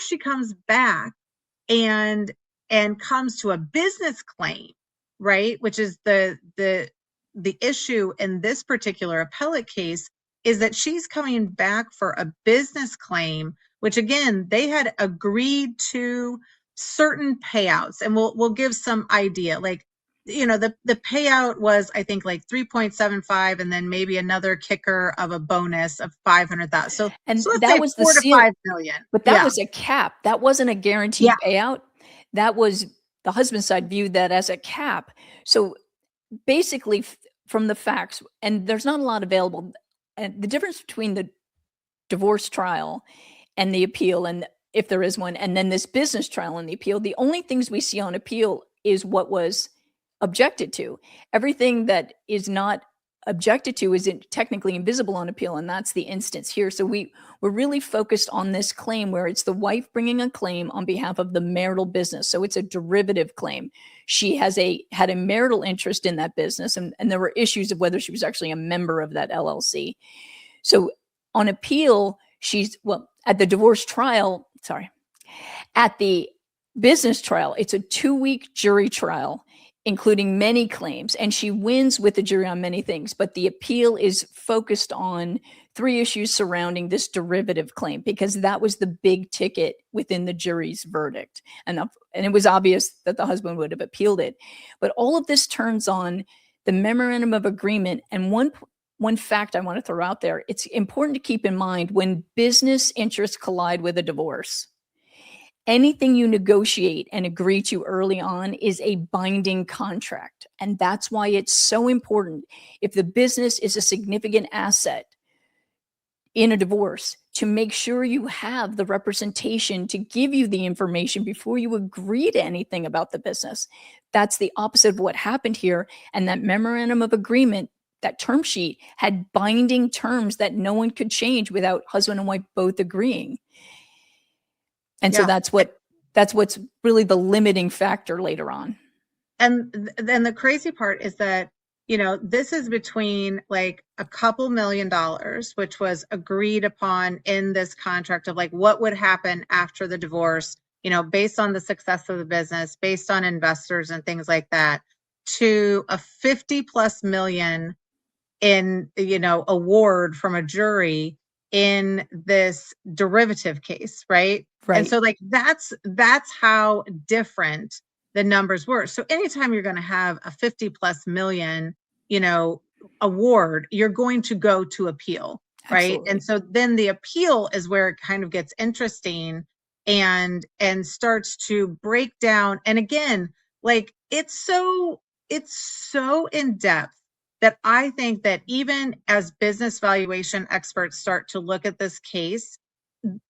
she comes back and comes to a business claim, right, which is the issue in this particular appellate case, is that she's coming back for a business claim, which again, they had agreed to certain payouts. And we'll give some idea. Like, the payout was, I think, like 3.75, and then maybe another kicker of a bonus of 500,000. So let's that say was 4 to 5 million. But that was a cap. That wasn't a guaranteed payout. That was the husband's side viewed that as a cap. So basically, from the facts, and there's not a lot available, and the difference between the divorce trial and the appeal, and if there is one, and then this business trial and the appeal, the only things we see on appeal is what was objected to. Everything that is not objected to is technically invisible on appeal, and that's the instance here. So we're really focused on this claim where it's the wife bringing a claim on behalf of the marital business. So it's a derivative claim. She had a marital interest in that business, and there were issues of whether she was actually a member of that LLC. So on appeal, at the divorce trial, at the business trial, it's a 2-week jury trial, including many claims, and she wins with the jury on many things. But the appeal is focused on 3 issues surrounding this derivative claim, because that was the big ticket within the jury's verdict. And it was obvious that the husband would have appealed it. But all of this turns on the memorandum of agreement. And one fact I want to throw out there, it's important to keep in mind when business interests collide with a divorce, anything you negotiate and agree to early on is a binding contract. And that's why it's so important, if the business is a significant asset in a divorce, to make sure you have the representation to give you the information before you agree to anything about the business. That's the opposite of what happened here. And that memorandum of agreement, that term sheet, had binding terms that no one could change without husband and wife both agreeing. And so that's what's really the limiting factor later on. And then the crazy part is that, this is between like a couple $1 million, which was agreed upon in this contract of like what would happen after the divorce, based on the success of the business, based on investors and things like that, to a 50+ million in, award from a jury in this derivative case, right? And so like that's how different the numbers were. So anytime you're going to have a 50+ million, award, you're going to go to appeal, right? Absolutely. And so then the appeal is where it kind of gets interesting and starts to break down. And again, like it's so in depth that I think that even as business valuation experts start to look at this case,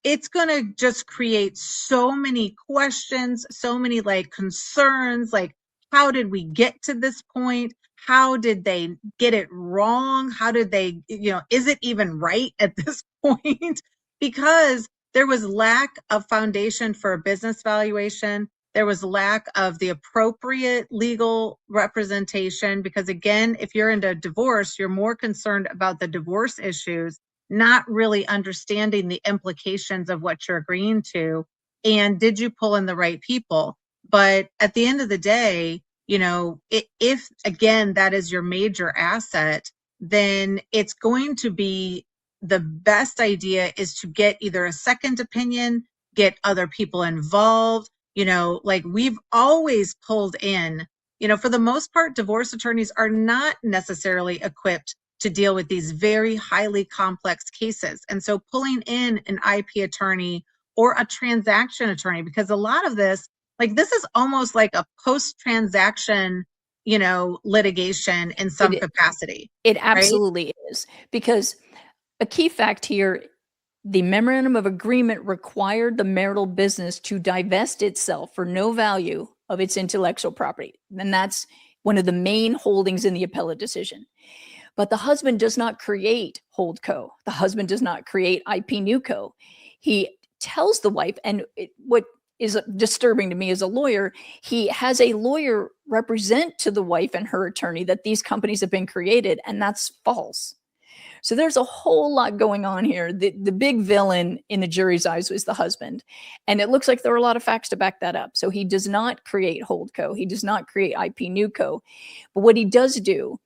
it's going to just create so many questions, so many like concerns, like how did we get to this point? How did they get it wrong? How did they, is it even right at this point? Because there was lack of foundation for a business valuation. There was lack of the appropriate legal representation, because again, if you're into divorce, you're more concerned about the divorce issues, not really understanding the implications of what you're agreeing to. And did you pull in the right people? But at the end of the day, if again, that is your major asset, then it's going to be the best idea is to get either a second opinion, get other people involved. Like we've always pulled in, for the most part, divorce attorneys are not necessarily equipped to deal with these very highly complex cases. And so pulling in an IP attorney or a transaction attorney, because a lot of this, like this is almost like a post-transaction, litigation in some capacity. It absolutely is, because a key fact here, the memorandum of agreement required the marital business to divest itself for no value of its intellectual property. And that's one of the main holdings in the appellate decision. But the husband does not create holdco. The husband does not create IP newco. He tells the wife, and what is disturbing to me as a lawyer, he has a lawyer represent to the wife and her attorney that these companies have been created, and that's false. So there's a whole lot going on here. The big villain in the jury's eyes was the husband. And it looks like there were a lot of facts to back that up. So he does not create holdco. He does not create IP newco. But what he does do,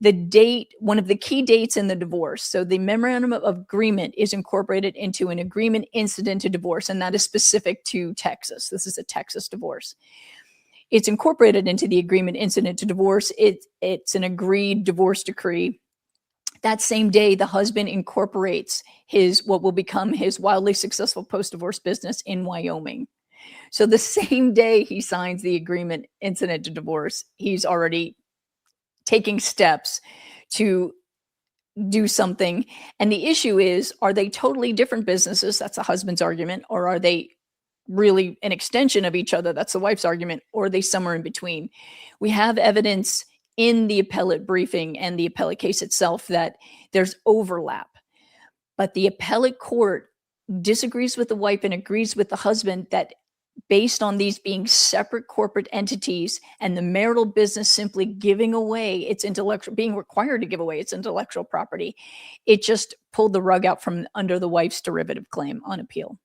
the date, one of the key dates in the divorce. So the memorandum of agreement is incorporated into an agreement incident to divorce, and that is specific to Texas. This is a Texas divorce. It's incorporated into the agreement incident to divorce. It's an agreed divorce decree. That same day, the husband incorporates what will become his wildly successful post-divorce business in Wyoming. So the same day he signs the agreement incident to divorce, he's already taking steps to do something. And the issue is, are they totally different businesses? That's the husband's argument. Or are they really an extension of each other? That's the wife's argument. Or are they somewhere in between? We have evidence in the appellate briefing and the appellate case itself that there's overlap. But the appellate court disagrees with the wife and agrees with the husband that based on these being separate corporate entities and the marital business simply giving away its being required to give away its intellectual property, it just pulled the rug out from under the wife's derivative claim on appeal.